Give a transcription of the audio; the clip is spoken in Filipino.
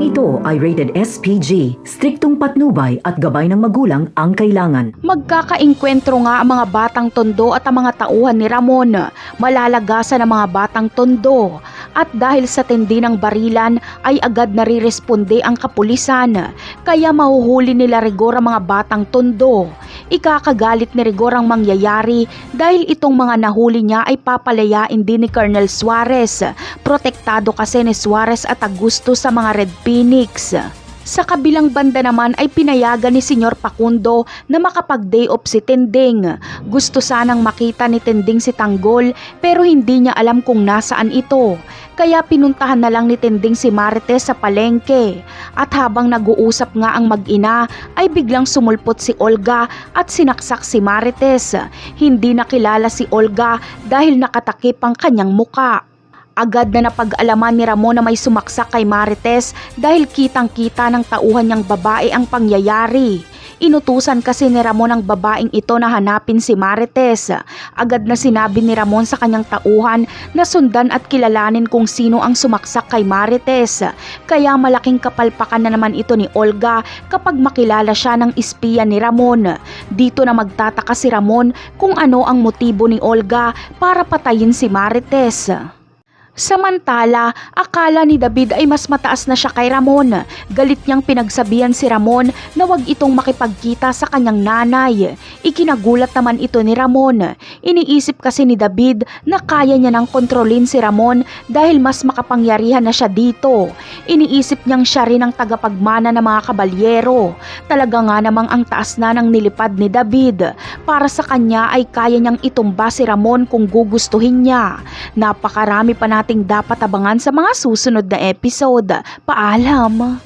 Programang ito ay rated SPG, striktong patnubay at gabay ng magulang ang kailangan. Magkakaengkwentro nga ang mga batang tondo at ang mga tauhan ni Ramon. Malalagasan ang mga batang tondo. At dahil sa tindi ng barilan ay agad nariresponde ang kapulisan. Kaya mahuhuli nila rigor ang mga batang tondo. Ikakagalit ni rigor ang mangyayari dahil itong mga nahuli niya ay papalayain din ni Colonel Suarez. Protektado kasi ni Suarez at Augusto sa mga Red Phoenix. Sa kabilang banda naman ay pinayagan ni Senyor Facundo na makapag-day off si Tinding. Gusto sanang makita ni Tinding si Tanggol pero hindi niya alam kung nasaan ito. Kaya pinuntahan na lang ni Tinding si Marites sa palengke. At habang nag-uusap nga ang mag-ina ay biglang sumulpot si Olga at sinaksak si Marites. Hindi nakilala si Olga dahil nakatakip ang kanyang muka. Agad na napag-alaman ni Ramon na may sumaksak kay Marites dahil kitang-kita ng tauhan niyang babae ang pangyayari. Inutusan kasi ni Ramon ang babaeng ito na hanapin si Marites. Agad na sinabi ni Ramon sa kanyang tauhan na sundan at kilalanin kung sino ang sumaksak kay Marites. Kaya malaking kapalpakan na naman ito ni Olga kapag makilala siya ng espiya ni Ramon. Dito na magtataka si Ramon kung ano ang motibo ni Olga para patayin si Marites. Samantala, akala ni David ay mas mataas na siya kay Ramon. Galit niyang pinagsabihan si Ramon na wag itong makipagkita sa kanyang nanay. Ikinagulat naman ito ni Ramon. Iniisip kasi ni David na kaya niya nang kontrolin si Ramon dahil mas makapangyarihan na siya dito. Iniisip niyang siya rin ang tagapagmana ng mga kabalyero. Talaga nga namang ang taas na ng nilipad ni David. Para sa kanya ay kaya niyang itumba si Ramon kung gugustuhin niya. Napakarami pa nating dapat abangan sa mga susunod na episode. Paalam!